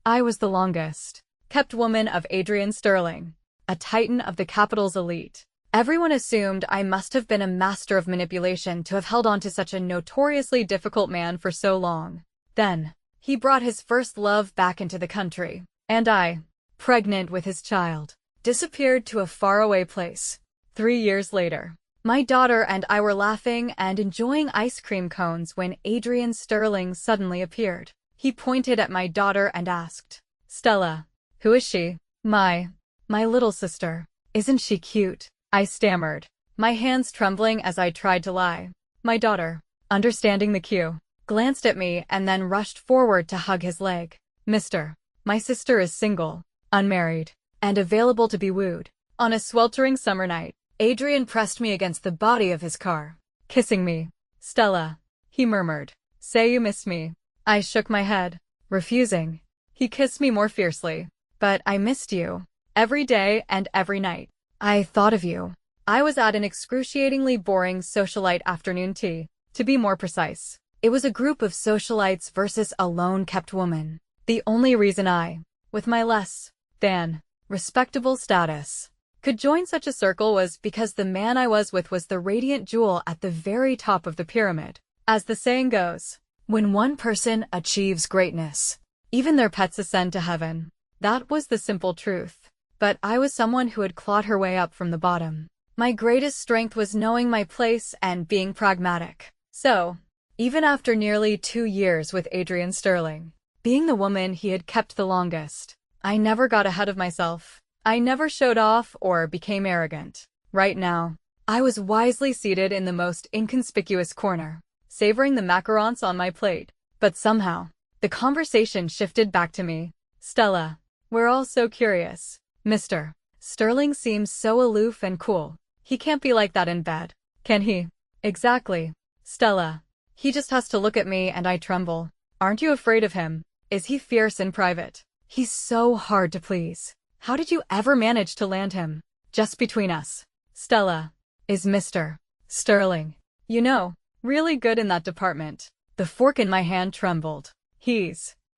I was the longest kept woman of Adrian Sterling, a titan of the capital's elite. Everyone assumed I must have been a master of manipulation to have held on to such a notoriously difficult man for so long. Then, he brought his first love back into the country, and I, pregnant with his child, disappeared to a faraway place. 3 years later, my daughter and I were laughing and enjoying ice cream cones when Adrian Sterling suddenly appeared. He pointed at my daughter and asked, "Stella, who is she?" My little sister. Isn't she cute?" I stammered, my hands trembling as I tried to lie. My daughter, understanding the cue, glanced at me and then rushed forward to hug his leg. "Mister, my sister is single, unmarried, and available to be wooed." On a sweltering summer night, Adrian pressed me against the body of his car, kissing me. "Stella," he murmured, "say you miss me." I shook my head, refusing. He kissed me more fiercely. "But I missed you. Every day and every night. I thought of you." I was at an excruciatingly boring socialite afternoon tea. To be more precise, it was a group of socialites versus a lone-kept woman. The only reason I, with my less than respectable status, could join such a circle was because the man I was with was the radiant jewel at the very top of the pyramid. As the saying goes, when one person achieves greatness, even their pets ascend to heaven. That was the simple truth. But I was someone who had clawed her way up from the bottom. My greatest strength was knowing my place and being pragmatic. So, even after nearly 2 years with Adrian Sterling, being the woman he had kept the longest, I never got ahead of myself. I never showed off or became arrogant. Right now, I was wisely seated in the most inconspicuous corner, savoring the macarons on my plate. But somehow, the conversation shifted back to me. "Stella, we're all so curious. Mr. Sterling seems so aloof and cool. He can't be like that in bed, can he?" "Exactly, Stella. He just has to look at me and I tremble." "Aren't you afraid of him? Is he fierce in private?" "He's so hard to please. How did you ever manage to land him?" "Just between us, Stella, is Mr. Sterling, you know, really good in that department." The fork in my hand trembled.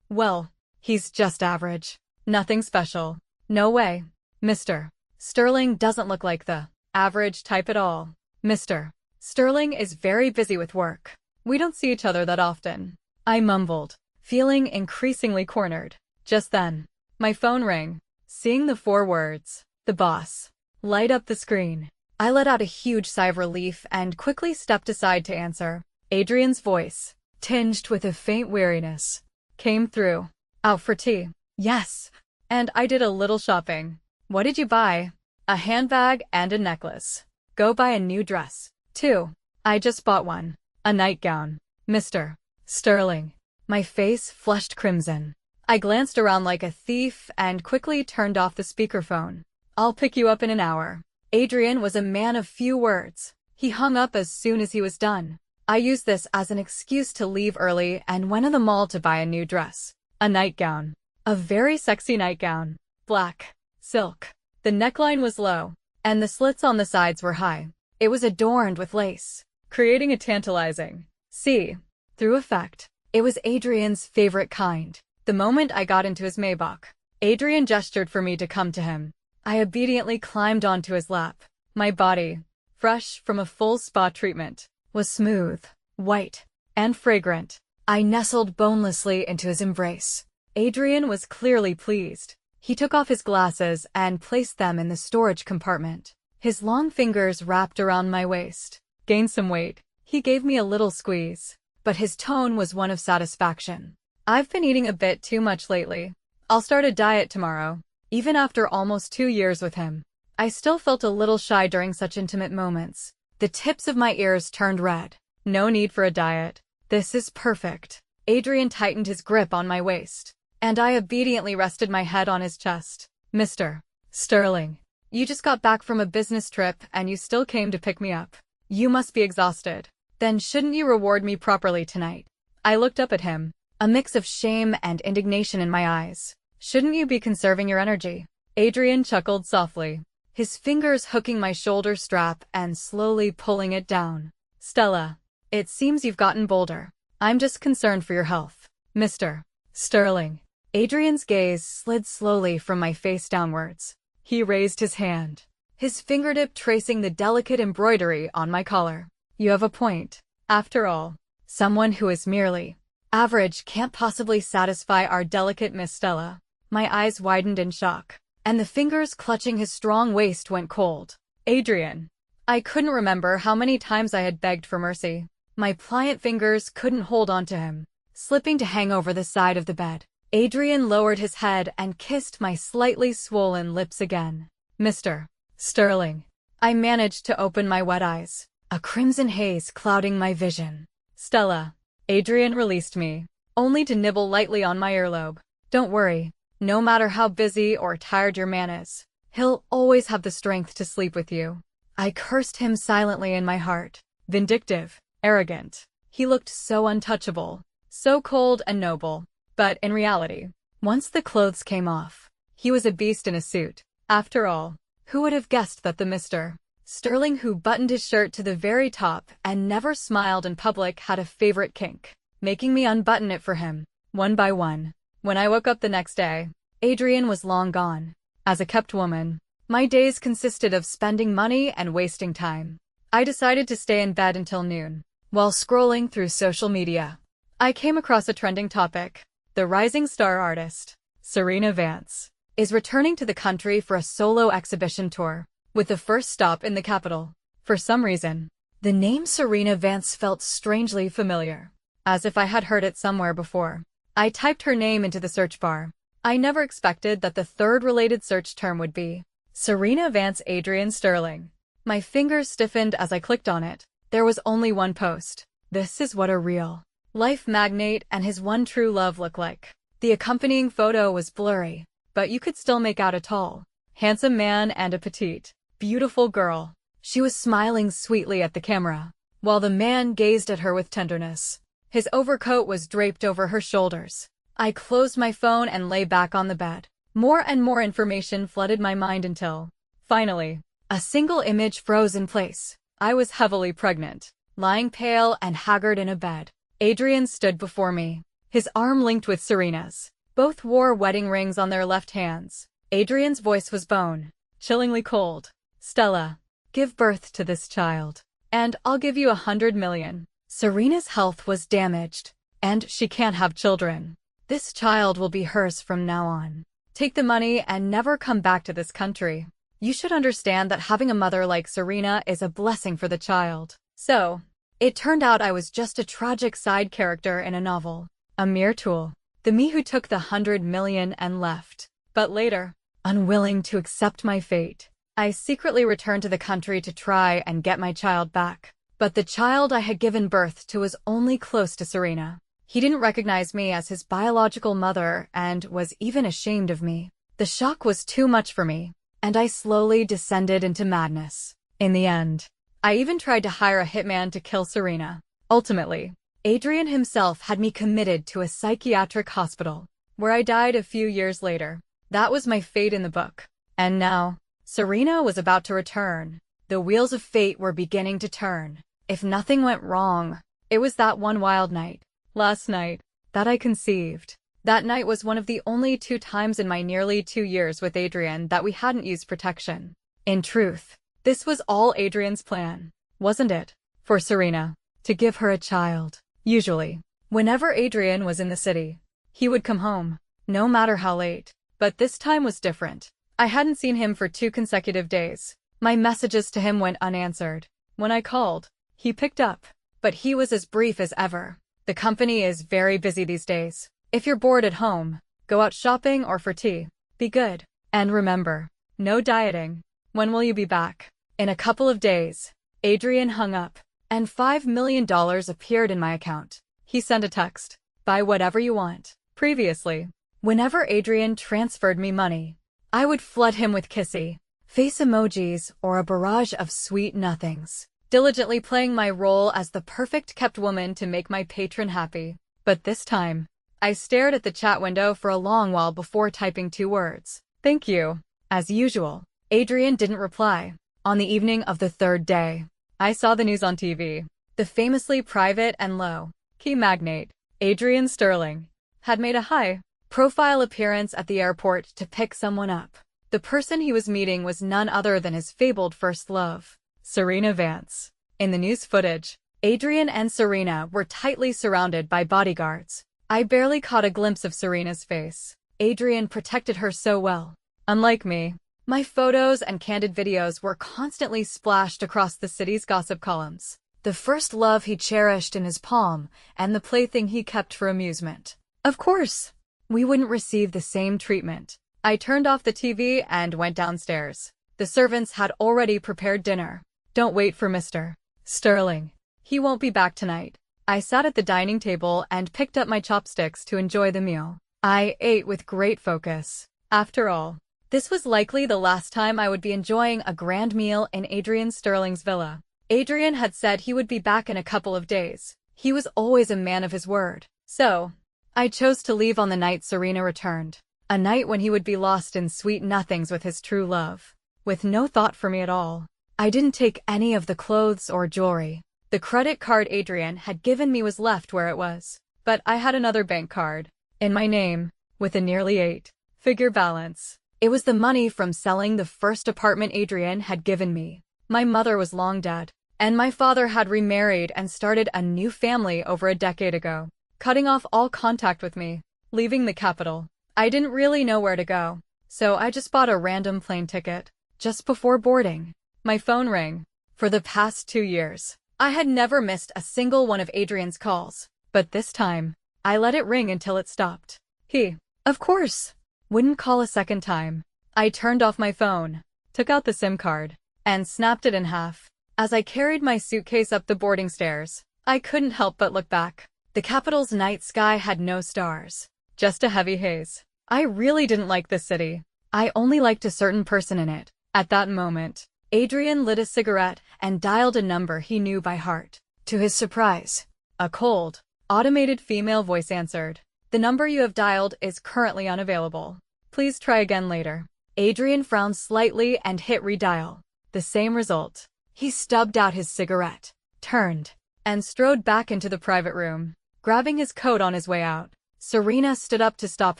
Well, he's just average. Nothing special." "No way. Mr. Sterling doesn't look like the average type at all. Mr. Sterling is very busy with work. We don't see each other that often." I mumbled, feeling increasingly cornered. Just then, my phone rang. Seeing the 4 words, "The Boss," light up the screen, I let out a huge sigh of relief and quickly stepped aside to answer. Adrian's voice, tinged with a faint weariness, came through. "Out for tea?" "Yes. And I did a little shopping." "What did you buy?" "A handbag and a necklace. Go buy a new dress, too." "I just bought one. A nightgown." "Mr. Sterling." My face flushed crimson. I glanced around like a thief and quickly turned off the speakerphone. "I'll pick you up in an hour." Adrian was a man of few words. He hung up as soon as he was done. I used this as an excuse to leave early and went to the mall to buy a new dress. A nightgown. A very sexy nightgown. Black. Silk. The neckline was low, and the slits on the sides were high. It was adorned with lace, creating a tantalizing see-through effect. It was Adrian's favorite kind. The moment I got into his Maybach, Adrian gestured for me to come to him. I obediently climbed onto his lap. My body, fresh from a full spa treatment, was smooth, white, and fragrant. I nestled bonelessly into his embrace. Adrian was clearly pleased. He took off his glasses and placed them in the storage compartment. His long fingers wrapped around my waist. "Gain some weight." He gave me a little squeeze, but his tone was one of satisfaction. "I've been eating a bit too much lately. I'll start a diet tomorrow." Even after almost 2 years with him, I still felt a little shy during such intimate moments. The tips of my ears turned red. "No need for a diet. This is perfect." Adrian tightened his grip on my waist, and I obediently rested my head on his chest. "Mr. Sterling, you just got back from a business trip and you still came to pick me up. You must be exhausted. Then shouldn't you reward me properly tonight?" I looked up at him, a mix of shame and indignation in my eyes. "Shouldn't you be conserving your energy?" Adrian chuckled softly, his fingers hooking my shoulder strap and slowly pulling it down. "Stella, it seems you've gotten bolder. I'm just concerned for your health." "Mr. Sterling, Adrian's gaze slid slowly from my face downwards. He raised his hand, his fingertip tracing the delicate embroidery on my collar. You have a point. After all, someone who is merely average can't possibly satisfy our delicate Miss Stella. My eyes widened in shock, and the fingers clutching his strong waist went cold. Adrian. I couldn't remember how many times I had begged for mercy. My pliant fingers couldn't hold on to him, slipping to hang over the side of the bed. Adrian lowered his head and kissed my slightly swollen lips again. Mr. Sterling. I managed to open my wet eyes, a crimson haze clouding my vision. Stella. Adrian released me, only to nibble lightly on my earlobe. Don't worry, no matter how busy or tired your man is, he'll always have the strength to sleep with you. I cursed him silently in my heart. Vindictive, arrogant. He looked so untouchable, so cold and noble. But in reality, once the clothes came off, he was a beast in a suit. After all, who would have guessed that the Mr. Sterling who buttoned his shirt to the very top and never smiled in public had a favorite kink, making me unbutton it for him, one by one. When I woke up the next day, Adrian was long gone. As a kept woman, my days consisted of spending money and wasting time. I decided to stay in bed until noon. While scrolling through social media, I came across a trending topic. The rising star artist, Serena Vance, is returning to the country for a solo exhibition tour, with the first stop in the capital. For some reason, the name Serena Vance felt strangely familiar, as if I had heard it somewhere before. I typed her name into the search bar. I never expected that the third related search term would be Serena Vance Adrian Sterling. My fingers stiffened as I clicked on it. There was only one post. This is what a real life magnate and his one true love look like. The accompanying photo was blurry, but you could still make out a tall, handsome man and a petite, beautiful girl. She was smiling sweetly at the camera, while the man gazed at her with tenderness. His overcoat was draped over her shoulders. I closed my phone and lay back on the bed. More and more information flooded my mind until, finally, a single image froze in place. I was heavily pregnant, lying pale and haggard in a bed. Adrian stood before me, his arm linked with Serena's. Both wore wedding rings on their left hands. Adrian's voice was bone, chillingly cold. Stella, give birth to this child, and I'll give you 100 million. Serena's health was damaged, and she can't have children. This child will be hers from now on. Take the money and never come back to this country. You should understand that having a mother like Serena is a blessing for the child. So, it turned out I was just a tragic side character in a novel. A mere tool. The me who took the 100 million and left. But later, unwilling to accept my fate, I secretly returned to the country to try and get my child back. But the child I had given birth to was only close to Serena. He didn't recognize me as his biological mother and was even ashamed of me. The shock was too much for me, and I slowly descended into madness. In the end, I even tried to hire a hitman to kill Serena. Ultimately, Adrian himself had me committed to a psychiatric hospital, where I died a few years later. That was my fate in the book. And now, Serena was about to return. The wheels of fate were beginning to turn. If nothing went wrong, it was that one wild night, last night, that I conceived. That night was one of the only 2 times in my nearly 2 years with Adrian that we hadn't used protection. In truth, this was all Adrian's plan, wasn't it? For Serena, to give her a child. Usually, whenever Adrian was in the city, he would come home, no matter how late. But this time was different. I hadn't seen him for 2 consecutive days. My messages to him went unanswered. When I called, he picked up, but he was as brief as ever. The company is very busy these days. If you're bored at home, go out shopping or for tea. Be good. And remember, no dieting. When will you be back? In a couple of days. Adrian hung up, and $5 million appeared in my account. He sent a text. Buy whatever you want. Previously, whenever Adrian transferred me money, I would flood him with kissy face emojis or a barrage of sweet nothings, diligently playing my role as the perfect kept woman to make my patron happy. But this time, I stared at the chat window for a long while before typing 2 words. Thank you. As usual, Adrian didn't reply. On the evening of the 3rd day, I saw the news on TV. The famously private and low-key magnate, Adrian Sterling, had made a high Profile appearance at the airport to pick someone up. The person he was meeting was none other than his fabled first love, Serena Vance. In the news footage, Adrian and Serena were tightly surrounded by bodyguards. I barely caught a glimpse of Serena's face. Adrian protected her so well. Unlike me, my photos and candid videos were constantly splashed across the city's gossip columns. The first love he cherished in his palm, and the plaything he kept for amusement. Of course, we wouldn't receive the same treatment. I turned off the TV and went downstairs. The servants had already prepared dinner. Don't wait for Mr. Sterling. He won't be back tonight. I sat at the dining table and picked up my chopsticks to enjoy the meal. I ate with great focus. After all, this was likely the last time I would be enjoying a grand meal in Adrian Sterling's villa. Adrian had said he would be back in a couple of days. He was always a man of his word. So, I chose to leave on the night Serena returned. A night when he would be lost in sweet nothings with his true love. With no thought for me at all. I didn't take any of the clothes or jewelry. The credit card Adrian had given me was left where it was. But I had another bank card, in my name, with a nearly 8-figure balance. It was the money from selling the first apartment Adrian had given me. My mother was long dead, and my father had remarried and started a new family over a decade ago, cutting off all contact with me, leaving the capital. I didn't really know where to go, so I just bought a random plane ticket. Just before boarding, my phone rang. For the past 2 years, I had never missed a single one of Adrian's calls, but this time, I let it ring until it stopped. He, of course, wouldn't call a second time. I turned off my phone, took out the SIM card, and snapped it in half. As I carried my suitcase up the boarding stairs, I couldn't help but look back. The capital's night sky had no stars, just a heavy haze. I really didn't like this city. I only liked a certain person in it. At that moment, Adrian lit a cigarette and dialed a number he knew by heart. To his surprise, a cold, automated female voice answered. The number you have dialed is currently unavailable. Please try again later. Adrian frowned slightly and hit redial. The same result. He stubbed out his cigarette, turned, and strode back into the private room, grabbing his coat on his way out. Serena stood up to stop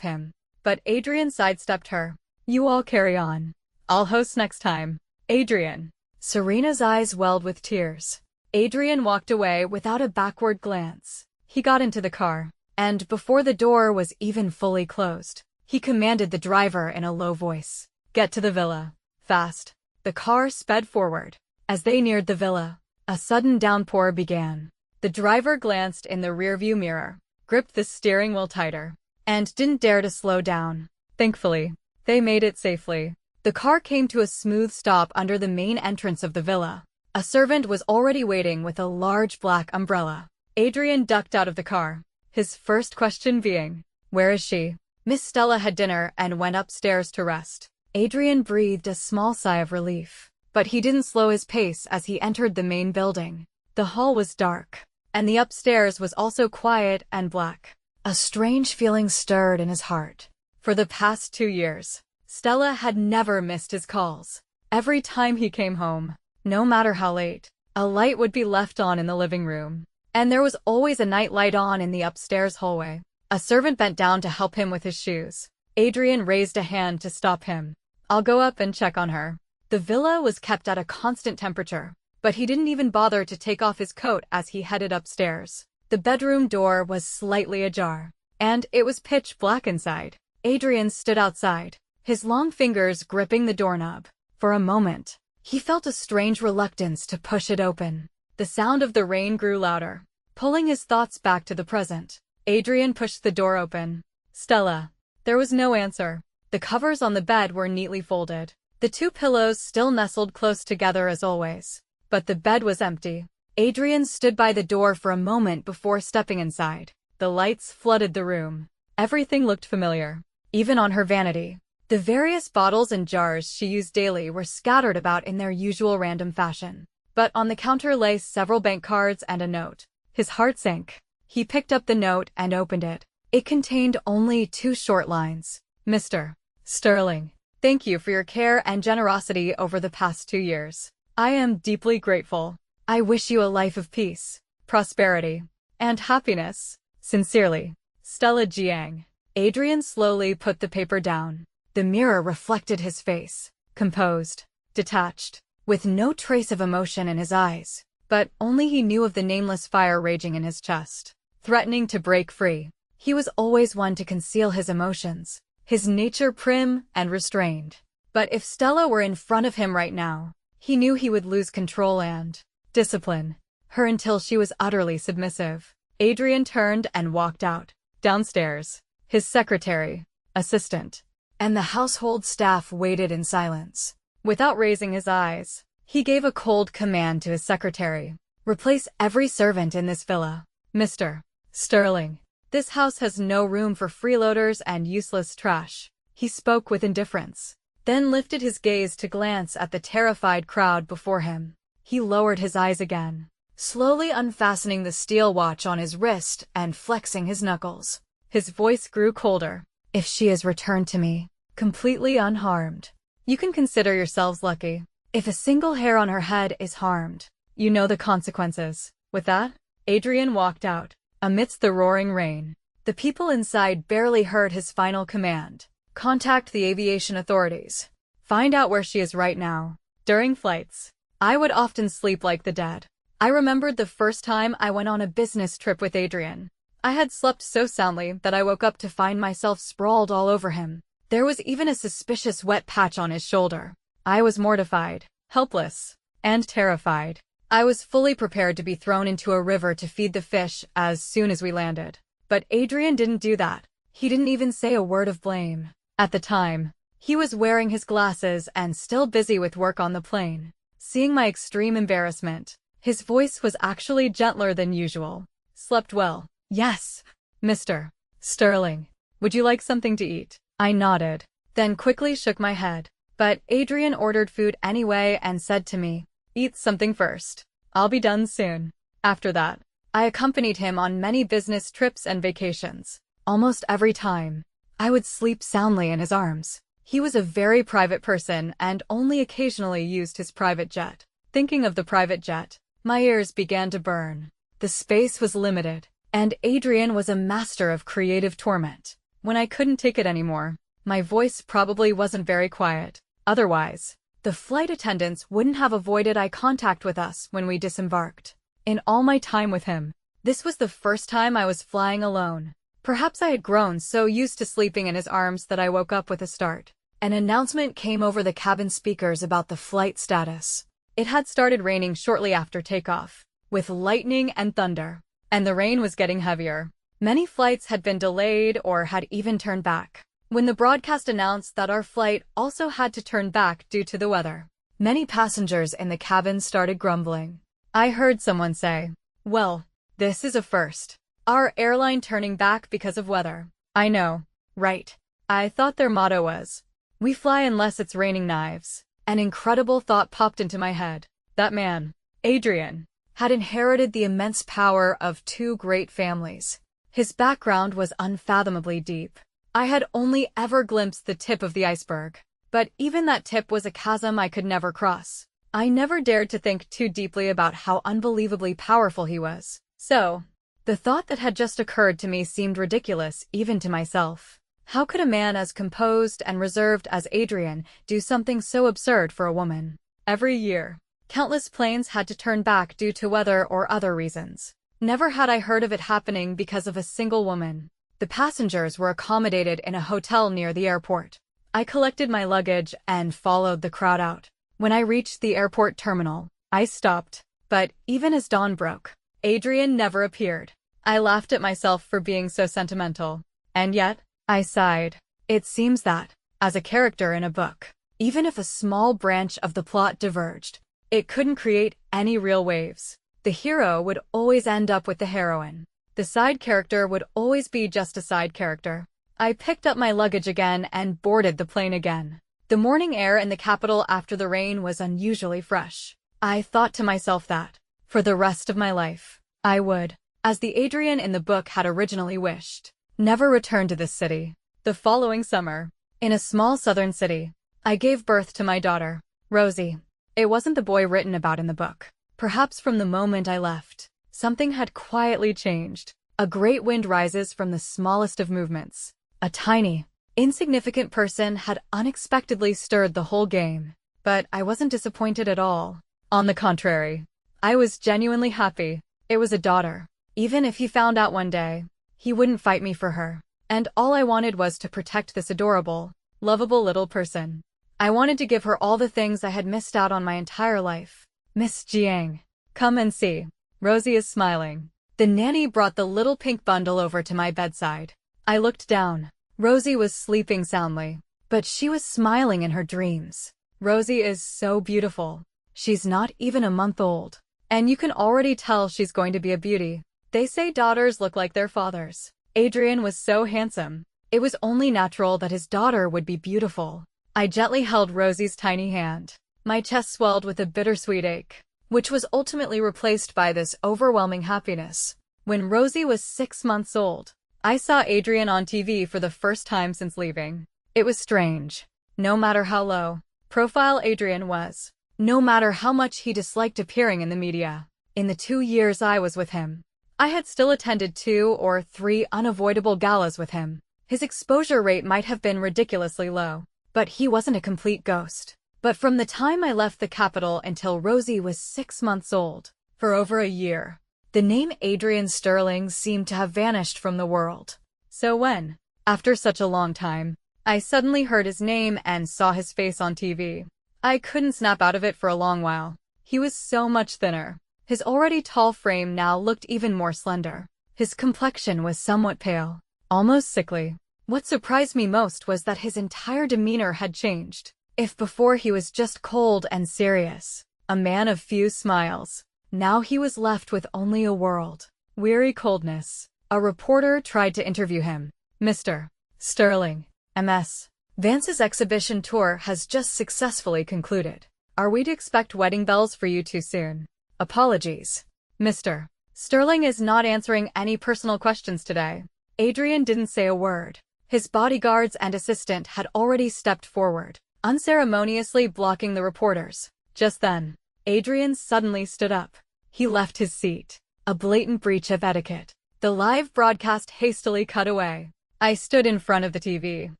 him, but Adrian sidestepped her. You all carry on. I'll host next time. Adrian. Serena's eyes welled with tears. Adrian walked away without a backward glance. He got into the car, and before the door was even fully closed, he commanded the driver in a low voice. Get to the villa. Fast. The car sped forward. As they neared the villa, a sudden downpour began. The driver glanced in the rearview mirror, gripped the steering wheel tighter, and didn't dare to slow down. Thankfully, they made it safely. The car came to a smooth stop under the main entrance of the villa. A servant was already waiting with a large black umbrella. Adrian ducked out of the car, his first question being, "Where is she?" Miss Stella had dinner and went upstairs to rest. Adrian breathed a small sigh of relief, but he didn't slow his pace as he entered the main building. The hall was dark, and the upstairs was also quiet and black. A strange feeling stirred in his heart. For the past 2 years, Stella had never missed his calls. Every time he came home, no matter how late, a light would be left on in the living room, and there was always a night light on in the upstairs hallway. A servant bent down to help him with his shoes. Adrian raised a hand to stop him. I'll go up and check on her. The villa was kept at a constant temperature, but he didn't even bother to take off his coat as he headed upstairs. The bedroom door was slightly ajar, and it was pitch black inside. Adrian stood outside, his long fingers gripping the doorknob. For a moment, he felt a strange reluctance to push it open. The sound of the rain grew louder, pulling his thoughts back to the present. Adrian pushed the door open. Stella. There was no answer. The covers on the bed were neatly folded. The 2 pillows still nestled close together as always. But the bed was empty. Adrian stood by the door for a moment before stepping inside. The lights flooded the room. Everything looked familiar, even on her vanity. The various bottles and jars she used daily were scattered about in their usual random fashion. But on the counter lay several bank cards and a note. His heart sank. He picked up the note and opened it. It contained only 2 short lines. Mr. Sterling, thank you for your care and generosity over the past 2 years. I am deeply grateful. I wish you a life of peace, prosperity, and happiness. Sincerely, Stella Jiang. Adrian slowly put the paper down. The mirror reflected his face, composed, detached, with no trace of emotion in his eyes. But only he knew of the nameless fire raging in his chest, threatening to break free. He was always one to conceal his emotions, his nature prim and restrained. But if Stella were in front of him right now, he knew he would lose control and discipline her until she was utterly submissive. Adrian turned and walked out. Downstairs, his secretary, assistant, and the household staff waited in silence. Without raising his eyes, he gave a cold command to his secretary. Replace every servant in this villa. Mr. Sterling, this house has no room for freeloaders and useless trash. He spoke with indifference, then lifted his gaze to glance at the terrified crowd before him. He lowered his eyes again, slowly unfastening the steel watch on his wrist and flexing his knuckles. His voice grew colder. If she is returned to me, completely unharmed, you can consider yourselves lucky. If a single hair on her head is harmed, you know the consequences. With that, Adrian walked out. Amidst the roaring rain, the people inside barely heard his final command. Contact the aviation authorities. Find out where she is right now. During flights, I would often sleep like the dead. I remembered the first time I went on a business trip with Adrian. I had slept so soundly that I woke up to find myself sprawled all over him. There was even a suspicious wet patch on his shoulder. I was mortified, helpless, and terrified. I was fully prepared to be thrown into a river to feed the fish as soon as we landed. But Adrian didn't do that. He didn't even say a word of blame. At the time, he was wearing his glasses and still busy with work on the plane. Seeing my extreme embarrassment, his voice was actually gentler than usual. Slept well? Yes, Mr. Sterling. Would you like something to eat? I nodded, then quickly shook my head. But Adrian ordered food anyway and said to me, "Eat something first. I'll be done soon." After that, I accompanied him on many business trips and vacations. Almost every time, I would sleep soundly in his arms. He was a very private person and only occasionally used his private jet. Thinking of the private jet, my ears began to burn. The space was limited, and Adrian was a master of creative torment. When I couldn't take it anymore, my voice probably wasn't very quiet. Otherwise, the flight attendants wouldn't have avoided eye contact with us when we disembarked. In all my time with him, this was the first time I was flying alone. Perhaps I had grown so used to sleeping in his arms that I woke up with a start. An announcement came over the cabin speakers about the flight status. It had started raining shortly after takeoff, with lightning and thunder, and the rain was getting heavier. Many flights had been delayed or had even turned back. When the broadcast announced that our flight also had to turn back due to the weather, many passengers in the cabin started grumbling. I heard someone say, "Well, this is a first. Our airline turning back because of weather." I know, right? I thought their motto was, "We fly unless it's raining knives." An incredible thought popped into my head. That man, Adrian, had inherited the immense power of two great families. His background was unfathomably deep. I had only ever glimpsed the tip of the iceberg, but even that tip was a chasm I could never cross. I never dared to think too deeply about how unbelievably powerful he was. So, the thought that had just occurred to me seemed ridiculous even to myself. How could a man as composed and reserved as Adrian do something so absurd for a woman? Every year, countless planes had to turn back due to weather or other reasons. Never had I heard of it happening because of a single woman. The passengers were accommodated in a hotel near the airport. I collected my luggage and followed the crowd out. When I reached the airport terminal, I stopped. But even as dawn broke, Adrian never appeared. I laughed at myself for being so sentimental. And yet, I sighed. It seems that, as a character in a book, even if a small branch of the plot diverged, it couldn't create any real waves. The hero would always end up with the heroine. The side character would always be just a side character. I picked up my luggage again and boarded the plane again. The morning air in the capital after the rain was unusually fresh. I thought to myself that, for the rest of my life, I would, as the Adrian in the book had originally wished, never return to this city. The following summer, in a small southern city, I gave birth to my daughter, Rosie. It wasn't the boy written about in the book. Perhaps from the moment I left, something had quietly changed. A great wind rises from the smallest of movements. A tiny, insignificant person had unexpectedly stirred the whole game. But I wasn't disappointed at all. On the contrary, I was genuinely happy. It was a daughter. Even if he found out one day, he wouldn't fight me for her. And all I wanted was to protect this adorable, lovable little person. I wanted to give her all the things I had missed out on my entire life. Miss Jiang, come and see. Rosie is smiling. The nanny brought the little pink bundle over to my bedside. I looked down. Rosie was sleeping soundly, but she was smiling in her dreams. Rosie is so beautiful. She's not even a month old. And you can already tell she's going to be a beauty. They say daughters look like their fathers. Adrian was so handsome. It was only natural that his daughter would be beautiful. I gently held Rosie's tiny hand. My chest swelled with a bittersweet ache, which was ultimately replaced by this overwhelming happiness. When Rosie was 6 months old, I saw Adrian on TV for the first time since leaving. It was strange. No matter how low profile Adrian was, no matter how much he disliked appearing in the media, in the 2 years I was with him, I had still attended 2 or 3 unavoidable galas with him. His exposure rate might have been ridiculously low, but he wasn't a complete ghost. But from the time I left the capital until Rosie was 6 months old, for over a year, the name Adrian Sterling seemed to have vanished from the world. So when, after such a long time, I suddenly heard his name and saw his face on TV, I couldn't snap out of it for a long while. He was so much thinner. His already tall frame now looked even more slender. His complexion was somewhat pale, almost sickly. What surprised me most was that his entire demeanor had changed. If before he was just cold and serious, a man of few smiles, now he was left with only a world. Weary coldness. A reporter tried to interview him. Mr. Sterling, MS. Vance's exhibition tour has just successfully concluded. Are we to expect wedding bells for you too soon? Apologies. Mr. Sterling is not answering any personal questions today. Adrian didn't say a word. His bodyguards and assistant had already stepped forward, unceremoniously blocking the reporters. Just then, Adrian suddenly stood up. He left his seat. A blatant breach of etiquette. The live broadcast hastily cut away. I stood in front of the TV.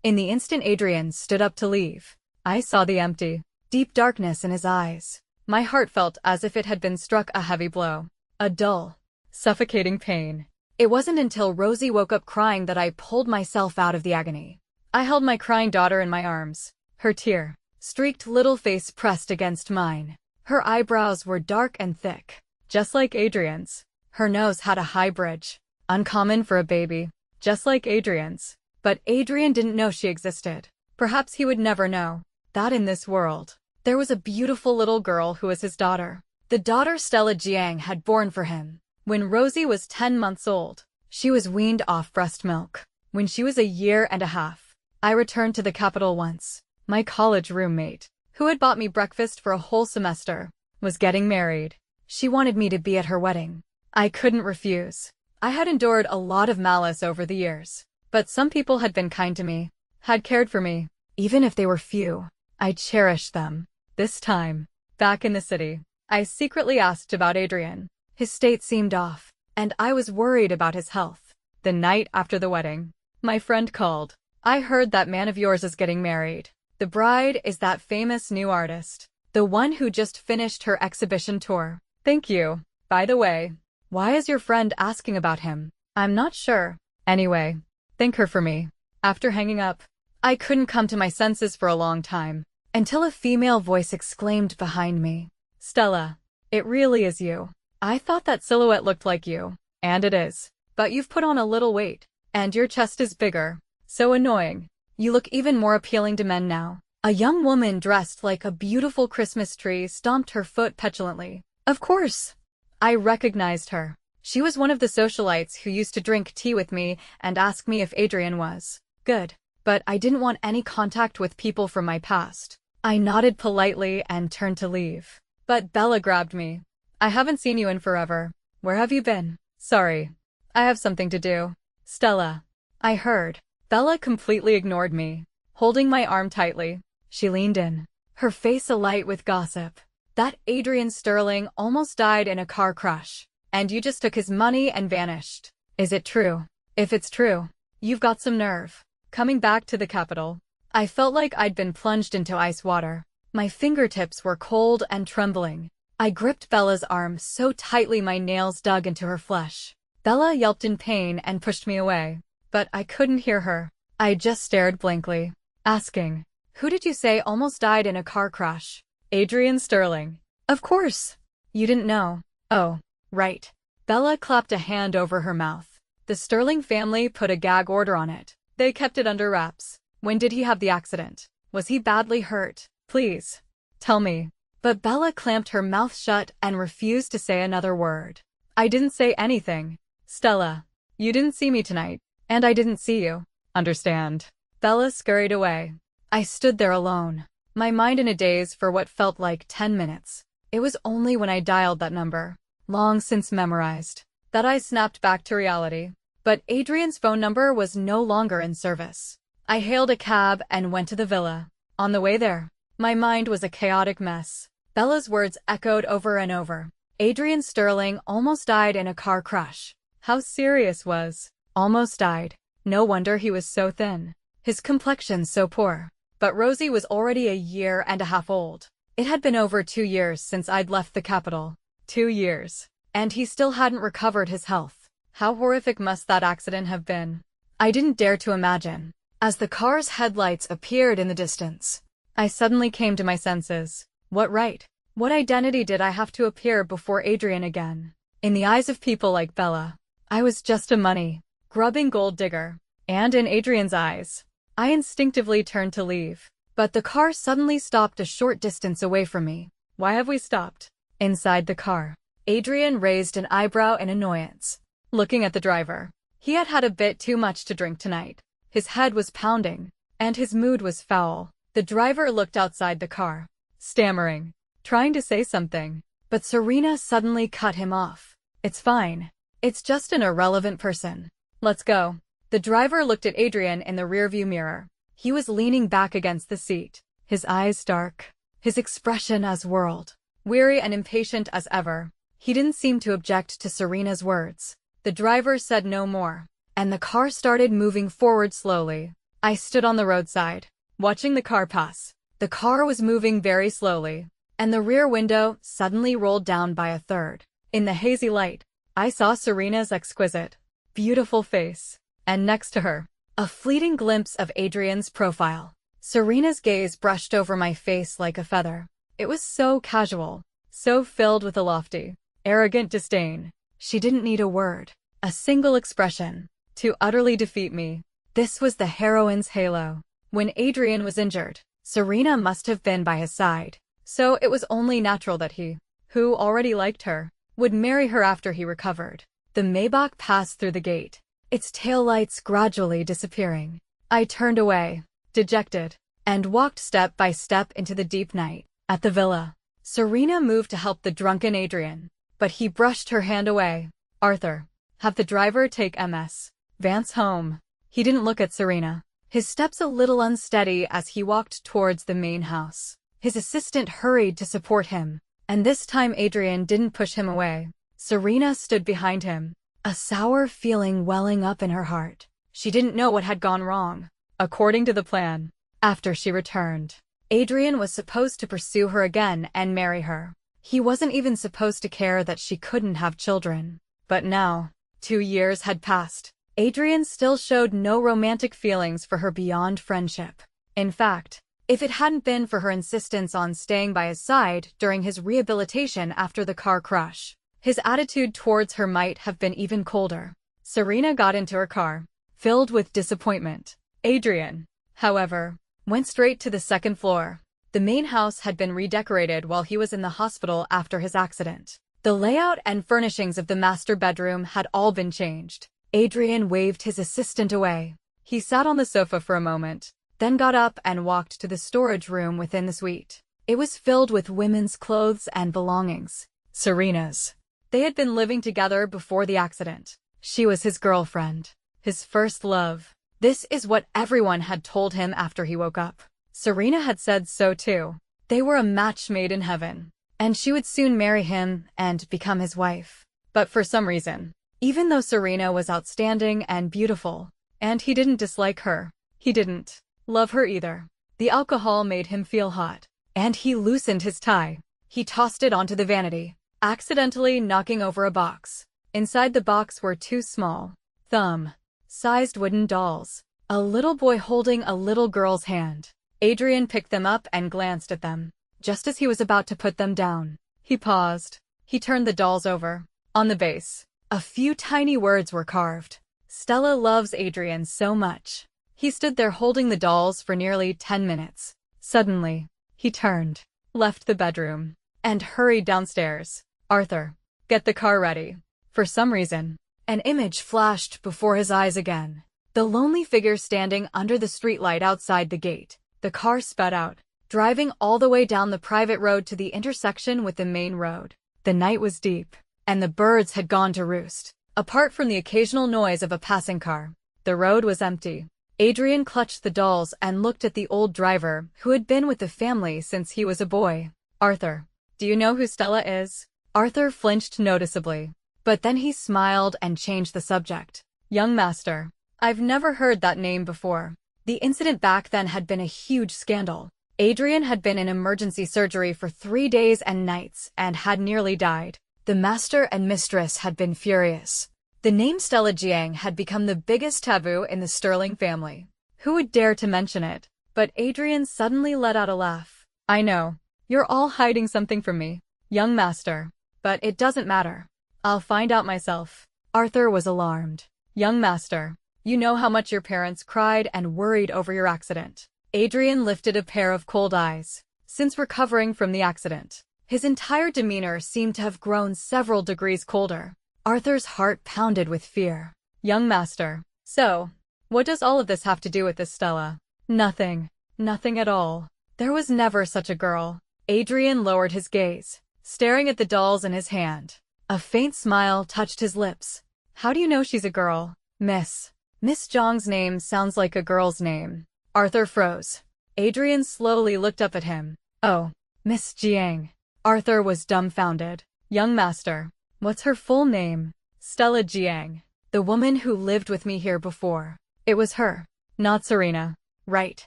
In the instant Adrian stood up to leave, I saw the empty, deep darkness in his eyes. My heart felt as if it had been struck a heavy blow. A dull, suffocating pain. It wasn't until Rosie woke up crying that I pulled myself out of the agony. I held my crying daughter in my arms. Her tear-streaked little face pressed against mine. Her eyebrows were dark and thick, just like Adrian's. Her nose had a high bridge, uncommon for a baby, just like Adrian's. But Adrian didn't know she existed. Perhaps he would never know that in this world, there was a beautiful little girl who was his daughter. The daughter Stella Jiang had born for him. When Rosie was 10 months old, she was weaned off breast milk. When she was a year and a half, I returned to the capital once. My college roommate, who had bought me breakfast for a whole semester, was getting married. She wanted me to be at her wedding. I couldn't refuse. I had endured a lot of malice over the years, but some people had been kind to me, had cared for me. Even if they were few, I cherished them. This time, back in the city, I secretly asked about Adrian. His state seemed off, and I was worried about his health. The night after the wedding, my friend called. I heard that man of yours is getting married. The bride is that famous new artist, the one who just finished her exhibition tour. Thank you. By the way, why is your friend asking about him? I'm not sure. Anyway, thank her for me. After hanging up, I couldn't come to my senses for a long time, until a female voice exclaimed behind me, Stella, it really is you. I thought that silhouette looked like you, and it is. But you've put on a little weight, and your chest is bigger. So annoying. You look even more appealing to men now. A young woman dressed like a beautiful Christmas tree stomped her foot petulantly. Of course. I recognized her. She was one of the socialites who used to drink tea with me and ask me if Adrian was good. But I didn't want any contact with people from my past. I nodded politely and turned to leave. But Bella grabbed me. I haven't seen you in forever. Where have you been? Sorry. I have something to do. Stella. I heard. Bella completely ignored me, holding my arm tightly. She leaned in, her face alight with gossip. That Adrian Sterling almost died in a car crash, and you just took his money and vanished. Is it true? If it's true, you've got some nerve. Coming back to the capital, I felt like I'd been plunged into ice water. My fingertips were cold and trembling. I gripped Bella's arm so tightly my nails dug into her flesh. Bella yelped in pain and pushed me away, but I couldn't hear her. I just stared blankly, asking, "Who did you say almost died in a car crash?" "Adrian Sterling." "Of course. You didn't know." "Oh, right." Bella clapped a hand over her mouth. "The Sterling family put a gag order on it. They kept it under wraps." "When did he have the accident? Was he badly hurt? Please, tell me." But Bella clamped her mouth shut and refused to say another word. "I didn't say anything. Stella, you didn't see me tonight, and I didn't see you. Understand?" Bella scurried away. I stood there alone, my mind in a daze for what felt like 10 minutes. It was only when I dialed that number, long since memorized, that I snapped back to reality. But Adrian's phone number was no longer in service. I hailed a cab and went to the villa. On the way there, my mind was a chaotic mess. Bella's words echoed over and over. Adrian Sterling almost died in a car crash. How serious was? Almost died. No wonder he was so thin. His complexion so poor. But Rosie was already a year and a half old. It had been over 2 years since I'd left the capital. 2 years. And he still hadn't recovered his health. How horrific must that accident have been? I didn't dare to imagine. As the car's headlights appeared in the distance, I suddenly came to my senses. What right? What identity did I have to appear before Adrian again? In the eyes of people like Bella, I was just a money-grubbing gold digger. And in Adrian's eyes, I instinctively turned to leave. But the car suddenly stopped a short distance away from me. "Why have we stopped?" Inside the car, Adrian raised an eyebrow in annoyance, looking at the driver. He had had a bit too much to drink tonight. His head was pounding, and his mood was foul. The driver looked outside the car, stammering, trying to say something. But Serena suddenly cut him off. "It's fine. It's just an irrelevant person. Let's go." The driver looked at Adrian in the rearview mirror. He was leaning back against the seat, his eyes dark, his expression as world, weary and impatient as ever. He didn't seem to object to Serena's words. The driver said no more, and the car started moving forward slowly. I stood on the roadside, watching the car pass. The car was moving very slowly, and the rear window suddenly rolled down by a third. In the hazy light, I saw Serena's exquisite, beautiful face, and next to her, a fleeting glimpse of Adrian's profile. Serena's gaze brushed over my face like a feather. It was so casual, so filled with a lofty, arrogant disdain. She didn't need a word, a single expression, to utterly defeat me. This was the heroine's halo. When Adrian was injured, Serena must have been by his side. So it was only natural that he, who already liked her, would marry her after he recovered. The Maybach passed through the gate, its taillights gradually disappearing. I turned away, dejected, and walked step by step into the deep night. At the villa, Serena moved to help the drunken Adrian, but he brushed her hand away. "Arthur, have the driver take Ms. Vance home." He didn't look at Serena, his steps a little unsteady as he walked towards the main house. His assistant hurried to support him, and this time Adrian didn't push him away. Serena stood behind him, a sour feeling welling up in her heart. She didn't know what had gone wrong. According to the plan, after she returned, Adrian was supposed to pursue her again and marry her. He wasn't even supposed to care that she couldn't have children. But now, 2 years had passed. Adrian still showed no romantic feelings for her beyond friendship. In fact, if it hadn't been for her insistence on staying by his side during his rehabilitation after the car crash, his attitude towards her might have been even colder. Serena got into her car, filled with disappointment. Adrian, however, went straight to the second floor. The main house had been redecorated while he was in the hospital after his accident. The layout and furnishings of the master bedroom had all been changed. Adrian waved his assistant away. He sat on the sofa for a moment, then got up and walked to the storage room within the suite. It was filled with women's clothes and belongings. Serena's. They had been living together before the accident. She was his girlfriend, his first love. This is what everyone had told him after he woke up. Serena had said so too. They were a match made in heaven, and she would soon marry him and become his wife. But for some reason, even though Serena was outstanding and beautiful, and he didn't dislike her, He didn't love her either. The alcohol made him feel hot, and he loosened his tie. He tossed it onto the vanity, accidentally knocking over a box. Inside the box were two small, thumb-sized wooden dolls, a little boy holding a little girl's hand. Adrian picked them up and glanced at them. Just as he was about to put them down, he paused. He turned the dolls over. On the base, a few tiny words were carved. Stella loves Adrian so much. He stood there holding the dolls for nearly 10 minutes. Suddenly, he turned, left the bedroom, and hurried downstairs. Arthur, get the car ready. For some reason, an image flashed before his eyes again. The lonely figure standing under the streetlight outside the gate. The car sped out, driving all the way down the private road to the intersection with the main road. The night was deep, and the birds had gone to roost. Apart from the occasional noise of a passing car, the road was empty. Adrian clutched the dolls and looked at the old driver who had been with the family since he was a boy. Arthur, do you know who Stella is? Arthur flinched noticeably, but then he smiled and changed the subject. Young master, I've never heard that name before. The incident back then had been a huge scandal. Adrian had been in emergency surgery for 3 days and nights and had nearly died. The master and mistress had been furious. The name Stella Jiang had become the biggest taboo in the Sterling family. Who would dare to mention it? But Adrian suddenly let out a laugh. I know. You're all hiding something from me, young master. But it doesn't matter. I'll find out myself. Arthur was alarmed. Young master, you know how much your parents cried and worried over your accident. Adrian lifted a pair of cold eyes. Since recovering from the accident, his entire demeanor seemed to have grown several degrees colder. Arthur's heart pounded with fear. Young master, so, what does all of this have to do with this Stella? Nothing. Nothing at all. There was never such a girl. Adrian lowered his gaze, staring at the dolls in his hand. A faint smile touched his lips. How do you know she's a girl? Miss Zhang's name sounds like a girl's name. Arthur froze. Adrian slowly looked up at him. Oh, Miss Jiang. Arthur was dumbfounded. Young master, what's her full name? Stella Jiang. The woman who lived with me here before. It was her, not Serena. Right.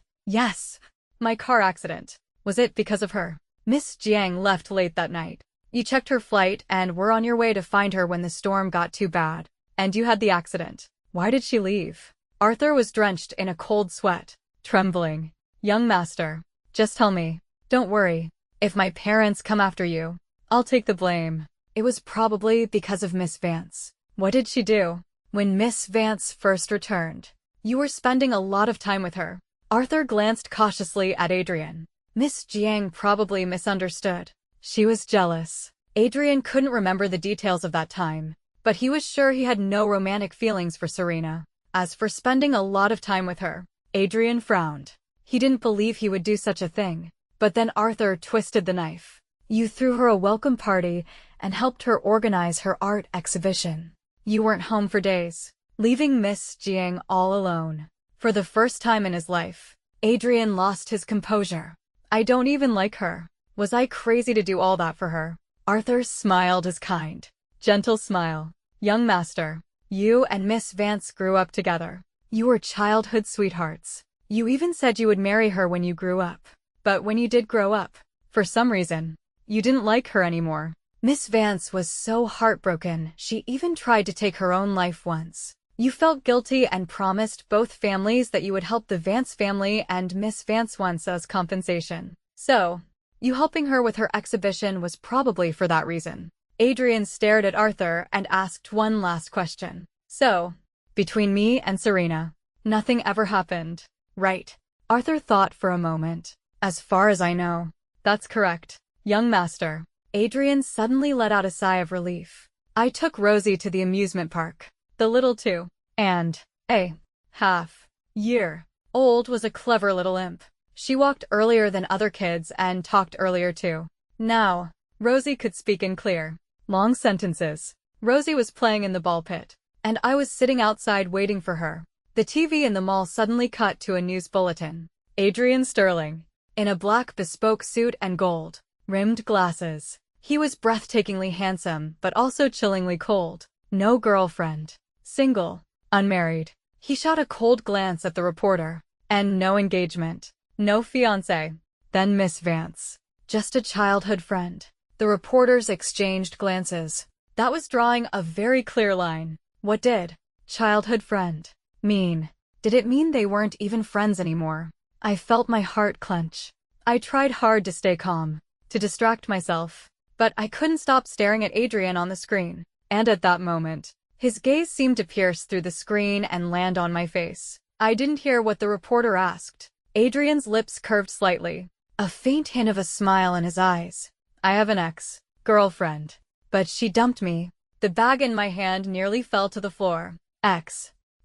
Yes. My car accident. Was it because of her? Miss Jiang left late that night. You checked her flight and were on your way to find her when the storm got too bad. And you had the accident. Why did she leave? Arthur was drenched in a cold sweat, trembling. Young master, just tell me. Don't worry. If my parents come after you, I'll take the blame. It was probably because of Miss Vance. What did she do? When Miss Vance first returned, you were spending a lot of time with her. Arthur glanced cautiously at Adrian. Miss Jiang probably misunderstood. She was jealous. Adrian couldn't remember the details of that time, but he was sure he had no romantic feelings for Serena. As for spending a lot of time with her, Adrian frowned. He didn't believe he would do such a thing. But then Arthur twisted the knife. You threw her a welcome party and helped her organize her art exhibition. You weren't home for days, leaving Miss Jiang all alone. For the first time in his life, Adrian lost his composure. I don't even like her. Was I crazy to do all that for her? Arthur smiled his kind, gentle smile. Young master, you and Miss Vance grew up together. You were childhood sweethearts. You even said you would marry her when you grew up. But when you did grow up, for some reason, you didn't like her anymore. Miss Vance was so heartbroken, she even tried to take her own life once. You felt guilty and promised both families that you would help the Vance family and Miss Vance once as compensation. So, you helping her with her exhibition was probably for that reason. Adrian stared at Arthur and asked one last question. So, between me and Serena, nothing ever happened, right? Arthur thought for a moment. As far as I know, that's correct, young master. Adrian suddenly let out a sigh of relief. I took Rosie to the amusement park. The little 2.5-year-old was a clever little imp. She walked earlier than other kids and talked earlier too. Now, Rosie could speak in clear, long sentences. Rosie was playing in the ball pit, and I was sitting outside waiting for her. The TV in the mall suddenly cut to a news bulletin. Adrian Sterling, in a black bespoke suit and gold-rimmed glasses. He was breathtakingly handsome, but also chillingly cold. No girlfriend. Single. Unmarried. He shot a cold glance at the reporter. And no engagement. No fiancé. Then Miss Vance. Just a childhood friend. The reporters exchanged glances. That was drawing a very clear line. What did childhood friend mean? Did it mean they weren't even friends anymore? I felt my heart clench. I tried hard to stay calm, to distract myself, but I couldn't stop staring at Adrian on the screen. And at that moment, his gaze seemed to pierce through the screen and land on my face. I didn't hear what the reporter asked. Adrian's lips curved slightly, a faint hint of a smile in his eyes. I have an ex-girlfriend, but she dumped me. The bag in my hand nearly fell to the floor.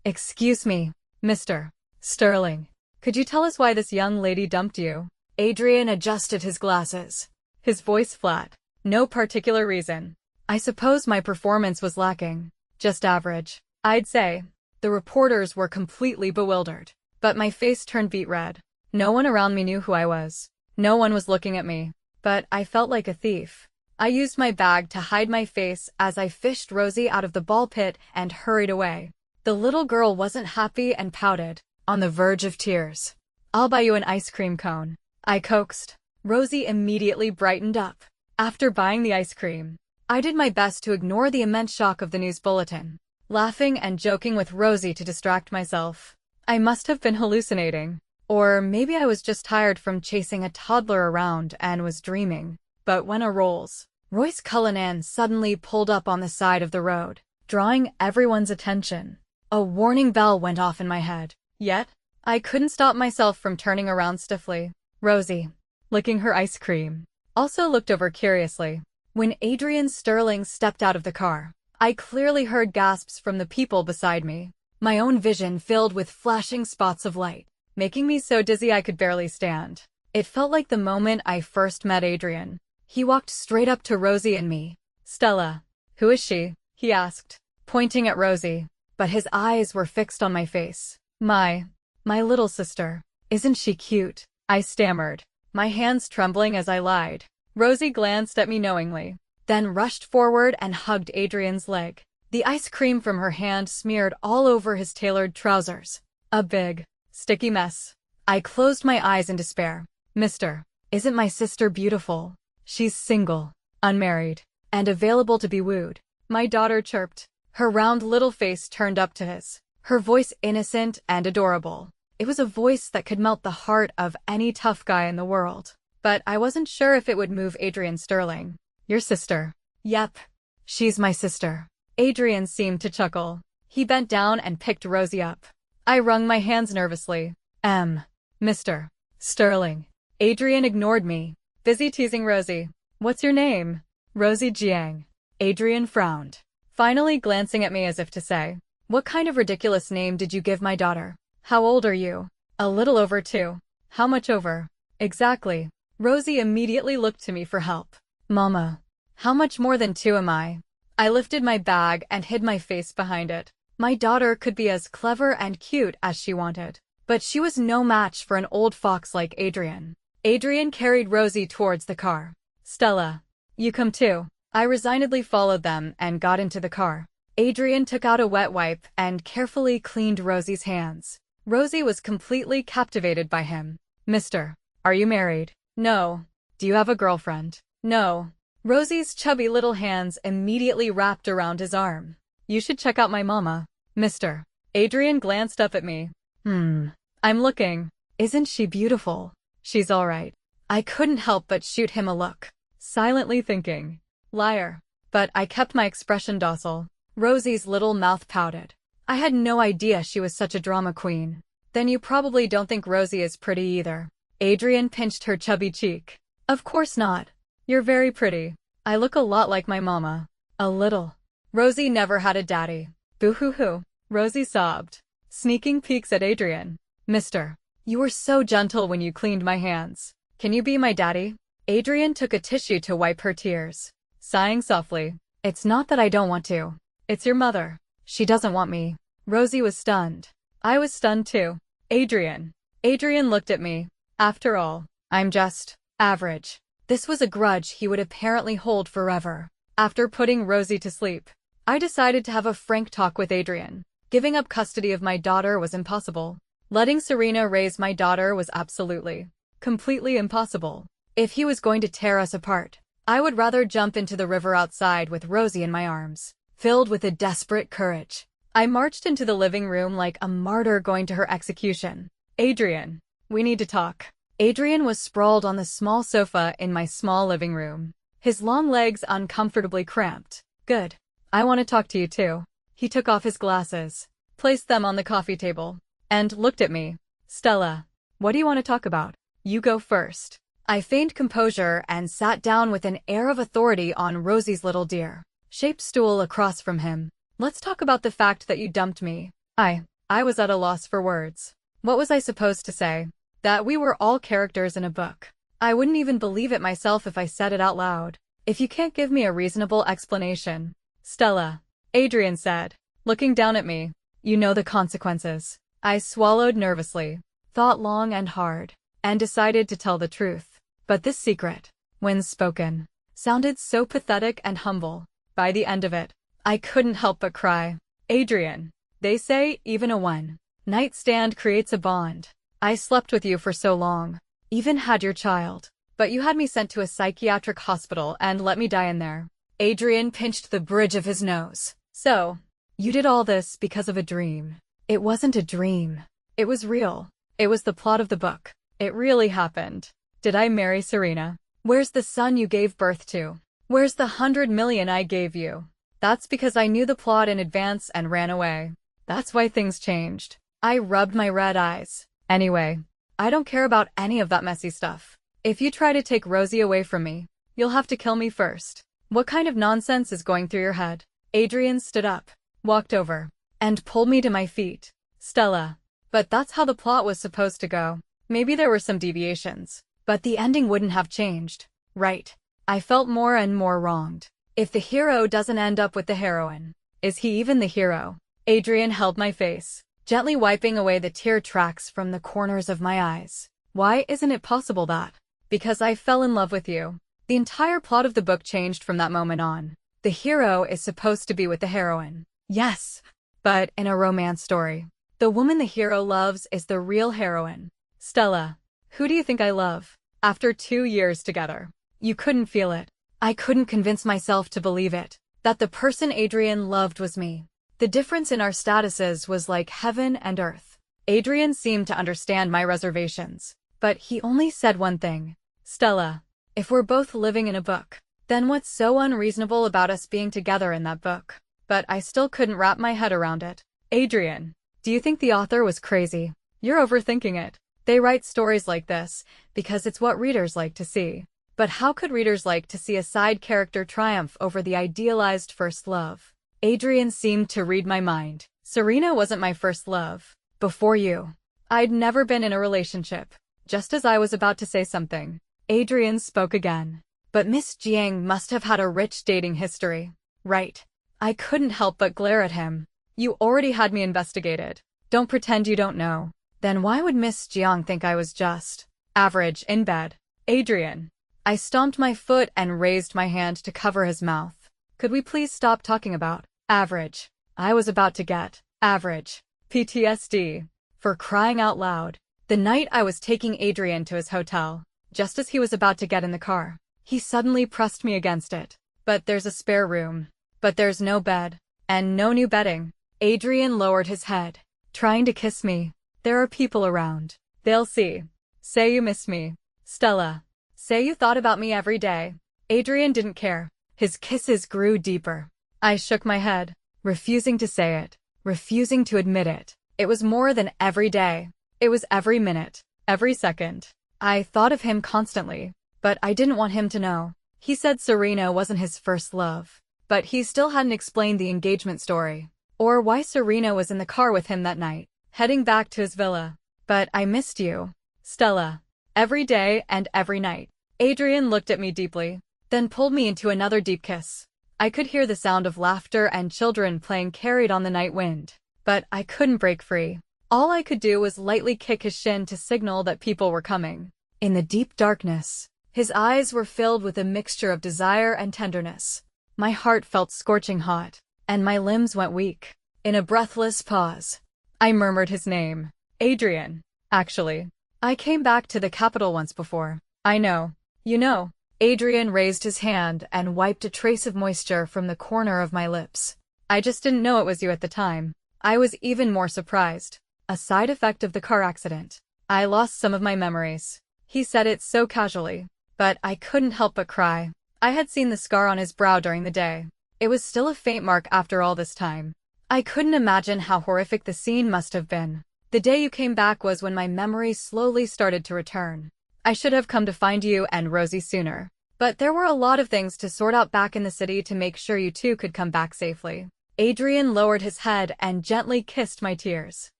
Excuse me, Mr. Sterling. Could you tell us why this young lady dumped you? Adrian adjusted his glasses, his voice flat. No particular reason. I suppose my performance was lacking. Just average, I'd say. The reporters were completely bewildered, but my face turned beet red. No one around me knew who I was. No one was looking at me, but I felt like a thief. I used my bag to hide my face as I fished Rosie out of the ball pit and hurried away. The little girl wasn't happy and pouted, on the verge of tears. I'll buy you an ice cream cone, I coaxed. Rosie immediately brightened up. After buying the ice cream, I did my best to ignore the immense shock of the news bulletin, laughing and joking with Rosie to distract myself. I must have been hallucinating. Or maybe I was just tired from chasing a toddler around and was dreaming. But when a Rolls-Royce Cullinan suddenly pulled up on the side of the road, drawing everyone's attention. A warning bell went off in my head. Yet, I couldn't stop myself from turning around stiffly. Rosie, licking her ice cream, also looked over curiously. When Adrian Sterling stepped out of the car, I clearly heard gasps from the people beside me. My own vision filled with flashing spots of light, making me so dizzy I could barely stand. It felt like the moment I first met Adrian. He walked straight up to Rosie and me. Stella, who is she? He asked, pointing at Rosie, but his eyes were fixed on my face. My little sister. Isn't she cute? I stammered, my hands trembling as I lied. Rosie glanced at me knowingly, then rushed forward and hugged Adrian's leg. The ice cream from her hand smeared all over his tailored trousers. A big, sticky mess. I closed my eyes in despair. Mister, isn't my sister beautiful? She's single, unmarried, and available to be wooed. My daughter chirped, her round little face turned up to his, her voice innocent and adorable. It was a voice that could melt the heart of any tough guy in the world. But I wasn't sure if it would move Adrian Sterling. Your sister? Yep. She's my sister. Adrian seemed to chuckle. He bent down and picked Rosie up. I wrung my hands nervously. Mr. Sterling. Adrian ignored me, busy teasing Rosie. What's your name? Rosie Jiang. Adrian frowned, finally glancing at me as if to say, what kind of ridiculous name did you give my daughter? How old are you? A little over 2. How much over? Exactly. Rosie immediately looked to me for help. Mama, how much more than 2 am I? I lifted my bag and hid my face behind it. My daughter could be as clever and cute as she wanted, but she was no match for an old fox like Adrian. Adrian carried Rosie towards the car. Stella, you come too. I resignedly followed them and got into the car. Adrian took out a wet wipe and carefully cleaned Rosie's hands. Rosie was completely captivated by him. Mister, are you married? No. Do you have a girlfriend? No. Rosie's chubby little hands immediately wrapped around his arm. You should check out my mama. Mister. Adrian glanced up at me. I'm looking. Isn't she beautiful? She's all right. I couldn't help but shoot him a look, silently thinking, liar. But I kept my expression docile. Rosie's little mouth pouted. I had no idea she was such a drama queen. Then you probably don't think Rosie is pretty either. Adrian pinched her chubby cheek. Of course not. You're very pretty. I look a lot like my mama. A little. Rosie never had a daddy. Boo-hoo-hoo. Rosie sobbed, sneaking peeks at Adrian. Mister, you were so gentle when you cleaned my hands. Can you be my daddy? Adrian took a tissue to wipe her tears, sighing softly. It's not that I don't want to. It's your mother. She doesn't want me. Rosie was stunned. I was stunned too. Adrian. Adrian looked at me. After all, I'm just average. This was a grudge he would apparently hold forever. After putting Rosie to sleep, I decided to have a frank talk with Adrian. Giving up custody of my daughter was impossible. Letting Serena raise my daughter was absolutely, completely impossible. If he was going to tear us apart, I would rather jump into the river outside with Rosie in my arms. Filled with a desperate courage, I marched into the living room like a martyr going to her execution. Adrian, we need to talk. Adrian was sprawled on the small sofa in my small living room, his long legs uncomfortably cramped. Good. I want to talk to you too. He took off his glasses, placed them on the coffee table, and looked at me. Stella, what do you want to talk about? You go first. I feigned composure and sat down with an air of authority on Rosie's little deer-shaped stool across from him. Let's talk about the fact that you dumped me. I was at a loss for words. What was I supposed to say? That we were all characters in a book. I wouldn't even believe it myself if I said it out loud. If you can't give me a reasonable explanation. Stella, Adrian said, looking down at me, you know the consequences. I swallowed nervously, thought long and hard, and decided to tell the truth. But this secret, when spoken, sounded so pathetic and humble. By the end of it, I couldn't help but cry. Adrian, they say even a one-night stand creates a bond. I slept with you for so long, even had your child, but you had me sent to a psychiatric hospital and let me die in there. Adrian pinched the bridge of his nose. So, you did all this because of a dream. It wasn't a dream. It was real. It was the plot of the book. It really happened. Did I marry Serena? Where's the son you gave birth to? Where's the 100 million I gave you? That's because I knew the plot in advance and ran away. That's why things changed. I rubbed my red eyes. Anyway, I don't care about any of that messy stuff. If you try to take Rosie away from me, you'll have to kill me first. What kind of nonsense is going through your head? Adrian stood up, walked over, and pulled me to my feet. Stella. But that's how the plot was supposed to go. Maybe there were some deviations, but the ending wouldn't have changed. Right. I felt more and more wronged. If the hero doesn't end up with the heroine, is he even the hero? Adrian held my face, gently wiping away the tear tracks from the corners of my eyes. Why isn't it possible that? Because I fell in love with you. The entire plot of the book changed from that moment on. The hero is supposed to be with the heroine. Yes, but in a romance story, the woman the hero loves is the real heroine. Stella, who do you think I love? After 2 years together, you couldn't feel it. I couldn't convince myself to believe it, that the person Adrian loved was me. The difference in our statuses was like heaven and earth. Adrian seemed to understand my reservations, but he only said one thing. Stella, if we're both living in a book, then what's so unreasonable about us being together in that book? But I still couldn't wrap my head around it. Adrian, do you think the author was crazy? You're overthinking it. They write stories like this because it's what readers like to see. But how could readers like to see a side character triumph over the idealized first love? Adrian seemed to read my mind. Serena wasn't my first love. Before you, I'd never been in a relationship. Just as I was about to say something, Adrian spoke again. But Miss Jiang must have had a rich dating history. Right. I couldn't help but glare at him. You already had me investigated. Don't pretend you don't know. Then why would Miss Jiang think I was just average in bed? Adrian. I stomped my foot and raised my hand to cover his mouth. Could we please stop talking about average? I was about to get average PTSD. For crying out loud. The night I was taking Adrian to his hotel, just as he was about to get in the car, he suddenly pressed me against it. But there's a spare room. But there's no bed. And no new bedding. Adrian lowered his head, trying to kiss me. There are people around. They'll see. Say you miss me. Stella. Say you thought about me every day. Adrian didn't care. His kisses grew deeper. I shook my head, refusing to say it, refusing to admit it. It was more than every day. It was every minute, every second. I thought of him constantly, but I didn't want him to know. He said Serena wasn't his first love, but he still hadn't explained the engagement story, or why Serena was in the car with him that night, heading back to his villa. But I missed you, Stella. Every day and every night. Adrian looked at me deeply, then pulled me into another deep kiss. I could hear the sound of laughter and children playing carried on the night wind, but I couldn't break free. All I could do was lightly kick his shin to signal that people were coming. In the deep darkness, his eyes were filled with a mixture of desire and tenderness. My heart felt scorching hot, and my limbs went weak. In a breathless pause, I murmured his name. Adrian. Actually, I came back to the capital once before. I know. You know. Adrian raised his hand and wiped a trace of moisture from the corner of my lips. I just didn't know it was you at the time. I was even more surprised. A side effect of the car accident. I lost some of my memories. He said it so casually, but I couldn't help but cry. I had seen the scar on his brow during the day. It was still a faint mark after all this time. I couldn't imagine how horrific the scene must have been. The day you came back was when my memory slowly started to return. I should have come to find you and Rosie sooner. But there were a lot of things to sort out back in the city to make sure you two could come back safely. Adrian lowered his head and gently kissed my tears.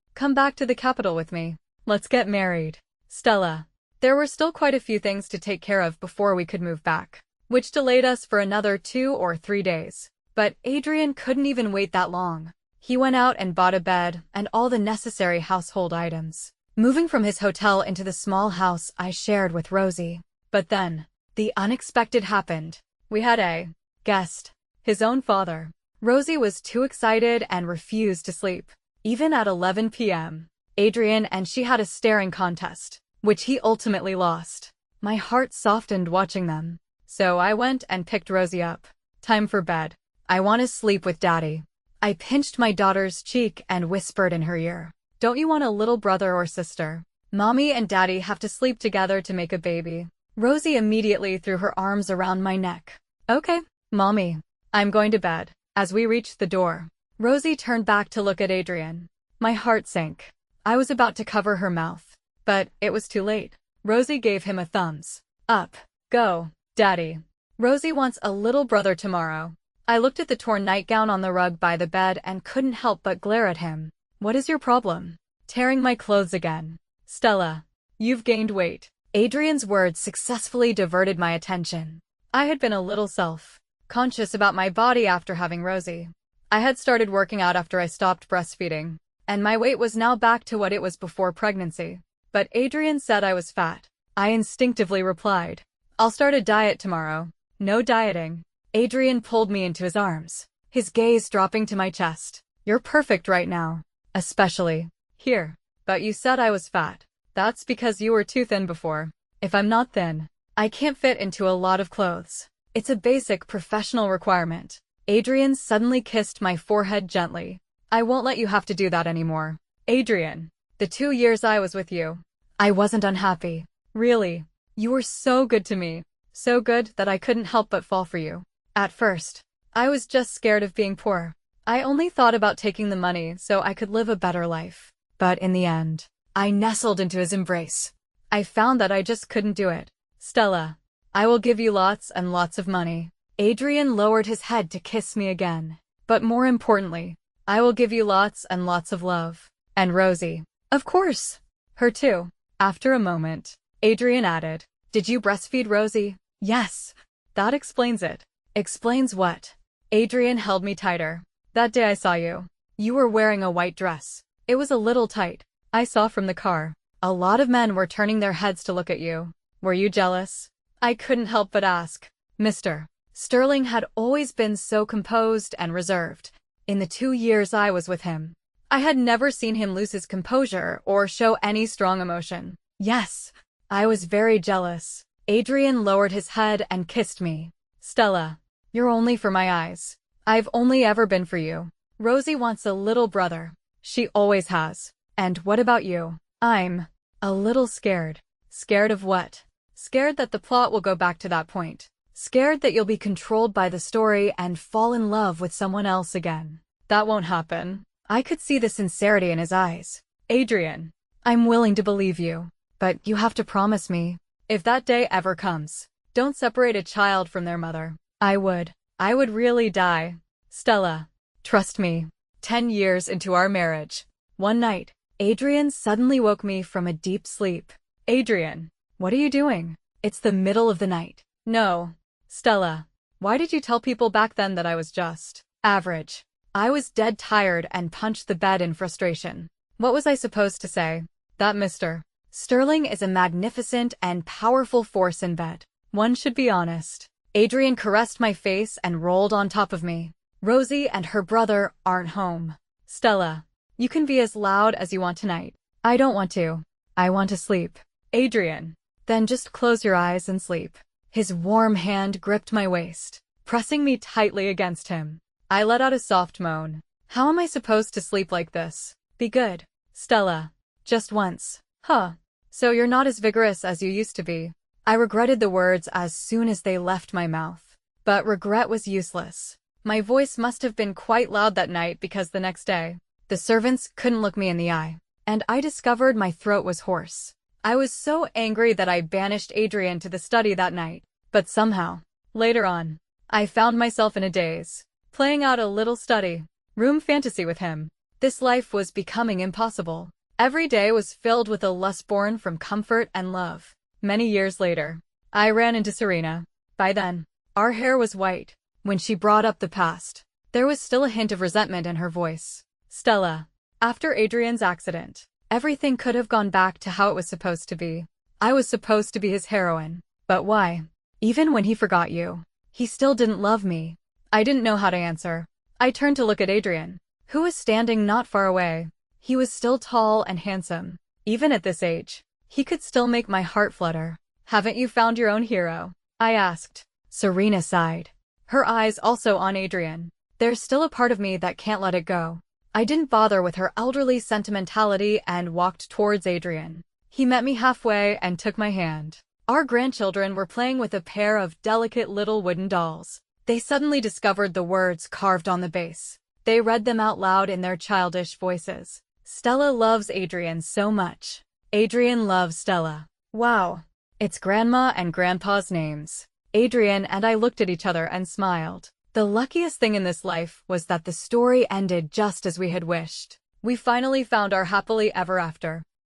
Come back to the capital with me. Let's get married. Stella. There were still quite a few things to take care of before we could move back, which delayed us for another 2 or 3 days. But Adrian couldn't even wait that long. He went out and bought a bed and all the necessary household items, moving from his hotel into the small house I shared with Rosie. But then, the unexpected happened. We had a guest, his own father. Rosie was too excited and refused to sleep. Even at 11 p.m., Adrian and she had a staring contest, which he ultimately lost. My heart softened watching them. So I went and picked Rosie up. Time for bed. I want to sleep with Daddy. I pinched my daughter's cheek and whispered in her ear. Don't you want a little brother or sister? Mommy and Daddy have to sleep together to make a baby. Rosie immediately threw her arms around my neck. Okay, Mommy. I'm going to bed. As we reached the door, Rosie turned back to look at Adrian. My heart sank. I was about to cover her mouth, but it was too late. Rosie gave him a thumbs up. Go, Daddy. Rosie wants a little brother tomorrow. I looked at the torn nightgown on the rug by the bed and couldn't help but glare at him. What is your problem? Tearing my clothes again. Stella, you've gained weight. Adrian's words successfully diverted my attention. I had been a little self-conscious about my body after having Rosie. I had started working out after I stopped breastfeeding, and my weight was now back to what it was before pregnancy. But Adrian said I was fat. I instinctively replied, I'll start a diet tomorrow. No dieting. Adrian pulled me into his arms, his gaze dropping to my chest. You're perfect right now. Especially here. But you said I was fat. That's because you were too thin before. If I'm not thin, I can't fit into a lot of clothes. It's a basic professional requirement. Adrian suddenly kissed my forehead gently. I won't let you have to do that anymore. Adrian, the 2 years I was with you, I wasn't unhappy. Really. You were so good to me. So good that I couldn't help but fall for you. At first, I was just scared of being poor. I only thought about taking the money so I could live a better life. But in the end, I nestled into his embrace. I found that I just couldn't do it. Stella, I will give you lots and lots of money. Adrian lowered his head to kiss me again. But more importantly, I will give you lots and lots of love. And Rosie. Of course. Her too. After a moment, Adrian added, Did you breastfeed Rosie? Yes. That explains it. Explains what? Adrian held me tighter. That day I saw you. You were wearing a white dress. It was a little tight. I saw from the car. A lot of men were turning their heads to look at you. Were you jealous? I couldn't help but ask. Mr. Sterling had always been so composed and reserved. In the 2 years I was with him, I had never seen him lose his composure or show any strong emotion. Yes, I was very jealous. Adrian lowered his head and kissed me. Stella, you're only for my eyes. I've only ever been for you. Rosie wants a little brother. She always has. And what about you? I'm a little scared. Scared of what? Scared that the plot will go back to that point. Scared that you'll be controlled by the story and fall in love with someone else again. That won't happen. I could see the sincerity in his eyes. Adrian, I'm willing to believe you, but you have to promise me, if that day ever comes, don't separate a child from their mother. I would really die. Stella, trust me. 10 years into our marriage. One night, Adrian suddenly woke me from a deep sleep. Adrian, what are you doing? It's the middle of the night. No. Stella, why did you tell people back then that I was just average? I was dead tired and punched the bed in frustration. What was I supposed to say? That Mr. Sterling is a magnificent and powerful force in bed. One should be honest. Adrian caressed my face and rolled on top of me. Rosie and her brother aren't home. Stella, you can be as loud as you want tonight. I don't want to. I want to sleep. Adrian. Then just close your eyes and sleep. His warm hand gripped my waist, pressing me tightly against him. I let out a soft moan. How am I supposed to sleep like this? Be good, Stella. Just once. Huh. So you're not as vigorous as you used to be. I regretted the words as soon as they left my mouth. But regret was useless. My voice must have been quite loud that night because the next day, the servants couldn't look me in the eye, and I discovered my throat was hoarse. I was so angry that I banished Adrian to the study that night. But somehow, later on, I found myself in a daze, playing out a little study room fantasy with him. This life was becoming impossible. Every day was filled with a lust born from comfort and love. Many years later, I ran into Serena. By then, our hair was white. When she brought up the past, there was still a hint of resentment in her voice. Stella, after Adrian's accident, everything could have gone back to how it was supposed to be. I was supposed to be his heroine. But why? Even when he forgot you, he still didn't love me. I didn't know how to answer. I turned to look at Adrian, who was standing not far away. He was still tall and handsome. Even at this age, he could still make my heart flutter. Haven't you found your own hero? I asked. Serena sighed, her eyes also on Adrian. There's still a part of me that can't let it go. I didn't bother with her elderly sentimentality and walked towards Adrian. He met me halfway and took my hand. Our grandchildren were playing with a pair of delicate little wooden dolls. They suddenly discovered the words carved on the base. They read them out loud in their childish voices. Stella loves Adrian so much. Adrian loves Stella. Wow. It's Grandma and Grandpa's names. Adrian and I looked at each other and smiled. The luckiest thing in this life was that the story ended just as we had wished. We finally found our happily ever after.